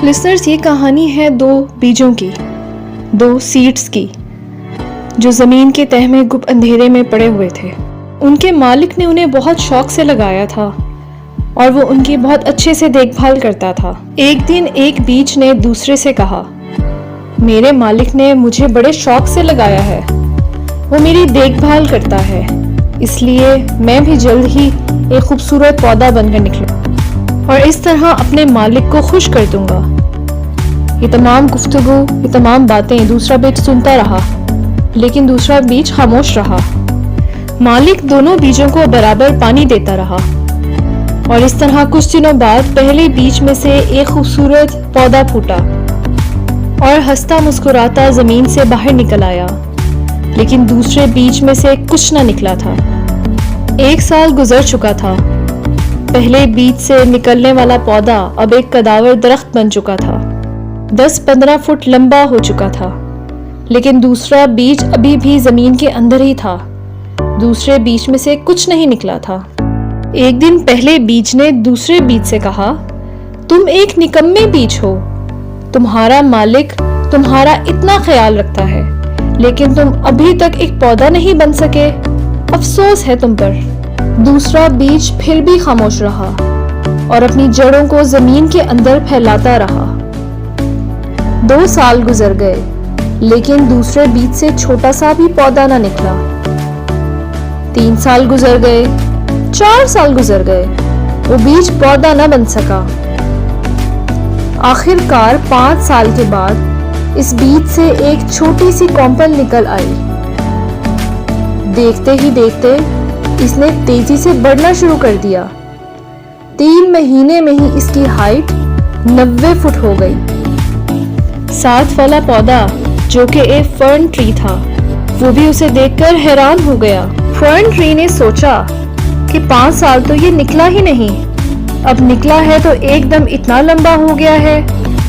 Listeners, یہ کہانی ہے دو بیجوں کی، دو سیڈز کی جو زمین کے تہہ میں گپ اندھیرے میں پڑے ہوئے تھے۔ ان کے مالک نے انہیں بہت شوق سے لگایا تھا اور وہ ان کی بہت اچھے سے دیکھ بھال کرتا تھا۔ ایک دن ایک بیج نے دوسرے سے کہا، میرے مالک نے مجھے بڑے شوق سے لگایا ہے، وہ میری دیکھ بھال کرتا ہے، اس لیے میں بھی جلد ہی ایک خوبصورت پودا بن کر نکلوں اور اس طرح اپنے مالک کو خوش کر دوں گا۔ یہ تمام گفتگو، یہ تمام باتیں دوسرا بیج سنتا رہا، لیکن دوسرا بیج خاموش رہا۔ مالک دونوں بیجوں کو برابر پانی دیتا رہا اور اس طرح کچھ دنوں بعد پہلے بیج میں سے ایک خوبصورت پودا پھوٹا اور ہنستا مسکراتا زمین سے باہر نکل آیا، لیکن دوسرے بیج میں سے کچھ نہ نکلا تھا۔ 1 سال گزر چکا تھا۔ پہلے بیج سے نکلنے والا پودا اب ایک قداور درخت بن چکا تھا، 10-15 فٹ لمبا ہو چکا تھا، لیکن دوسرا بیج ابھی بھی زمین کے اندر ہی تھا، دوسرے بیج میں سے کچھ نہیں نکلا تھا۔ ایک دن پہلے بیج نے دوسرے بیج سے کہا، تم ایک نکمے بیج ہو، تمہارا مالک تمہارا اتنا خیال رکھتا ہے، لیکن تم ابھی تک ایک پودا نہیں بن سکے، افسوس ہے تم پر۔ دوسرا بیج پھر بھی خاموش رہا اور اپنی جڑوں کو زمین کے اندر پھیلاتا رہا۔ 2 سال گزر گئے، لیکن دوسرے بیج سے چھوٹا سا بھی پودا نہ نکلا۔ 3 سال گزر گئے، 4 سال گزر گئے، وہ بیج پودا نہ بن سکا۔ آخر کار 5 سال کے بعد اس بیج سے ایک چھوٹی سی کونپل نکل آئی۔ دیکھتے ہی دیکھتے اس نے تیزی سے بڑھنا شروع کر دیا۔ 3 مہینے میں ہی اس کی ہائٹ 90 فٹ ہو گئی۔ 7 والا پودا جو کہ ایک فرن ٹری تھا، وہ بھی اسے دیکھ کر حیران ہو گیا۔ فرن ٹری نے سوچا کہ 5 سال تو یہ نکلا ہی نہیں، اب نکلا ہے تو ایک دم اتنا لمبا ہو گیا ہے،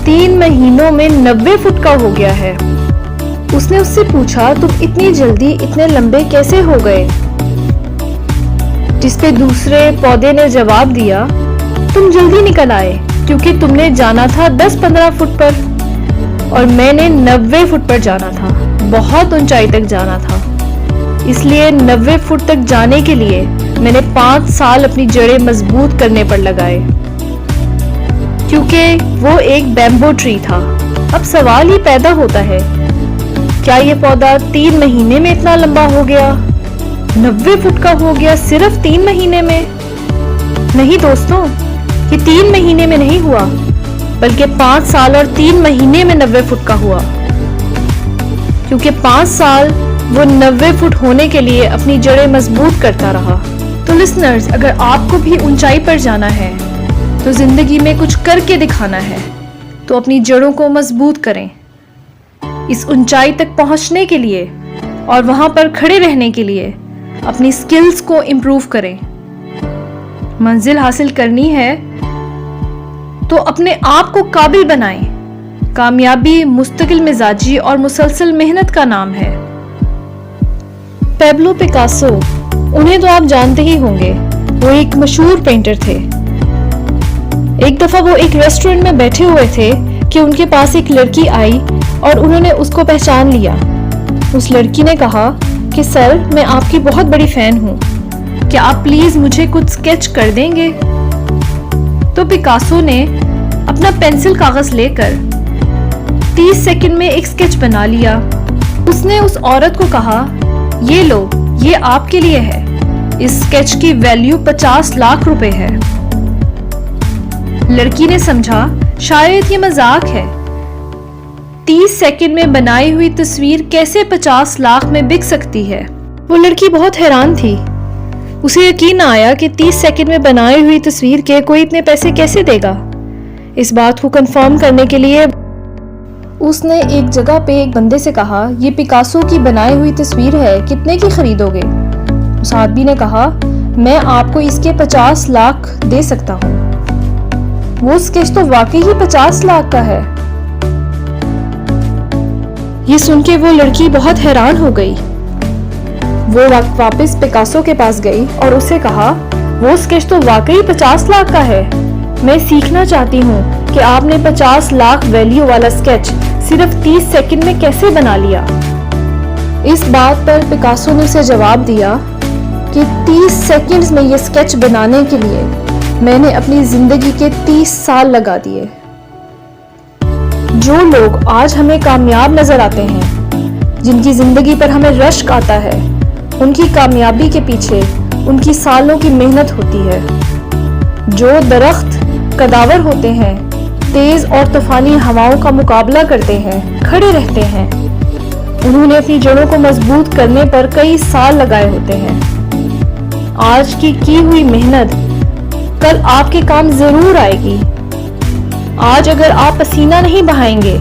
3 مہینوں میں 90 فٹ کا ہو گیا ہے۔ اس نے اس سے پوچھا، تم اتنی جلدی اتنے لمبے کیسے ہو گئے؟ جس پہ دوسرے پودے نے جواب دیا، تم جلدی نکل آئے کیونکہ تم نے جانا تھا 10-15 فٹ پر اور میں نے 90 فٹ پر جانا تھا، بہت اونچائی تک جانا تھا، اس لیے 90 فٹ تک جانے کے لیے میں نے 5 سال اپنی جڑیں مضبوط کرنے پر لگائے، کیونکہ وہ ایک بیمبو ٹری تھا۔ اب سوال ہی پیدا ہوتا ہے، کیا یہ پودا 3 مہینے میں اتنا لمبا ہو گیا، 90 فٹ کا ہو گیا صرف 3 مہینے میں؟ نہیں دوستوں، یہ 3 مہینے میں نہیں ہوا، بلکہ 5 سال اور 3 مہینے میں 90 فٹ کا ہوا، کیونکہ 5 سال وہ 90 فٹ ہونے کے لیے اپنی جڑیں مضبوط کرتا رہا۔ تو لسنرز، اگر آپ کو بھی اونچائی پر جانا ہے تو زندگی میں کچھ کر کے دکھانا ہے تو اپنی جڑوں کو مضبوط کریں۔ اس اونچائی تک پہنچنے کے لیے اور وہاں پر کھڑے رہنے کے لیے اپنی سکلز کو امپروو کریں۔ منزل حاصل کرنی ہے تو اپنے آپ کو قابل بنائیں۔ کامیابی مستقل مزاجی اور مسلسل محنت کا نام ہے۔ پیبلو پکاسو، انہیں تو آپ جانتے ہی ہوں گے، وہ ایک مشہور پینٹر تھے۔ ایک دفعہ وہ ایک ریسٹورنٹ میں بیٹھے ہوئے تھے کہ ان کے پاس ایک لڑکی آئی اور انہوں نے اس کو پہچان لیا۔ اس لڑکی نے کہا کہ سر، میں آپ کی بہت بڑی فین ہوں، کیا آپ پلیز مجھے کچھ اسکیچ کر دیں گے؟ تو پکاسو نے اپنا پینسل کاغذ لے کر 30 سیکنڈ میں ایک اسکیچ بنا لیا۔ اس نے اس عورت کو کہا، یہ لو، یہ آپ کے لیے ہے، اس اسکیچ کی ویلیو 50 لاکھ روپے ہے۔ لڑکی نے سمجھا شاید یہ مذاق ہے، 30 سیکنڈ میں بنائی ہوئی تصویر کیسے 50 لاکھ میں بک سکتی ہے؟ وہ لڑکی بہت حیران تھی، اسے یقین نہ آیا کہ 30 سیکنڈ میں بنائی ہوئی تصویر کے کوئی اتنے پیسے کیسے دے گا۔ اس بات کو کنفرم کرنے کے لیے اس نے ایک جگہ پہ ایک بندے سے کہا، یہ پکاسو کی بنائی ہوئی تصویر ہے، کتنے کی خریدو گے؟ اس آدمی نے کہا، میں آپ کو اس کے 50 لاکھ دے سکتا ہوں۔ وہ اسکیچ تو واقعی ہی 50 لاکھ کا ہے۔ یہ سن کے وہ لڑکی بہت حیران ہو گئی۔ وہ واپس پکاسو کے پاس گئی اور اسے کہا، وہ اسکیچ تو واقعی 50 لاکھ کا ہے، میں سیکھنا چاہتی ہوں کہ آپ نے 50 لاکھ ویلیو والا اسکیچ صرف 30 سیکنڈ میں کیسے بنا لیا؟ اس بات پر پکاسو نے اسے جواب دیا کہ 30 سیکنڈز میں یہ اسکیچ بنانے کے لیے میں نے اپنی زندگی کے 30 سال لگا دیے۔ جو لوگ آج ہمیں کامیاب نظر آتے ہیں، جن کی زندگی پر ہمیں رشک آتا ہے، ان کی کامیابی کے پیچھے ان کی سالوں کی محنت ہوتی ہے۔ جو درخت قداور ہوتے ہیں، تیز اور طوفانی ہواؤں کا مقابلہ کرتے ہیں، کھڑے رہتے ہیں، انہوں نے اپنی جڑوں کو مضبوط کرنے پر کئی سال لگائے ہوتے ہیں۔ آج کی ہوئی محنت کل آپ کے کام ضرور آئے گی۔ آج اگر آپ پسینہ نہیں بہائیں گے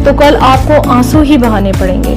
تو کل آپ کو آنسو ہی بہانے پڑیں گے۔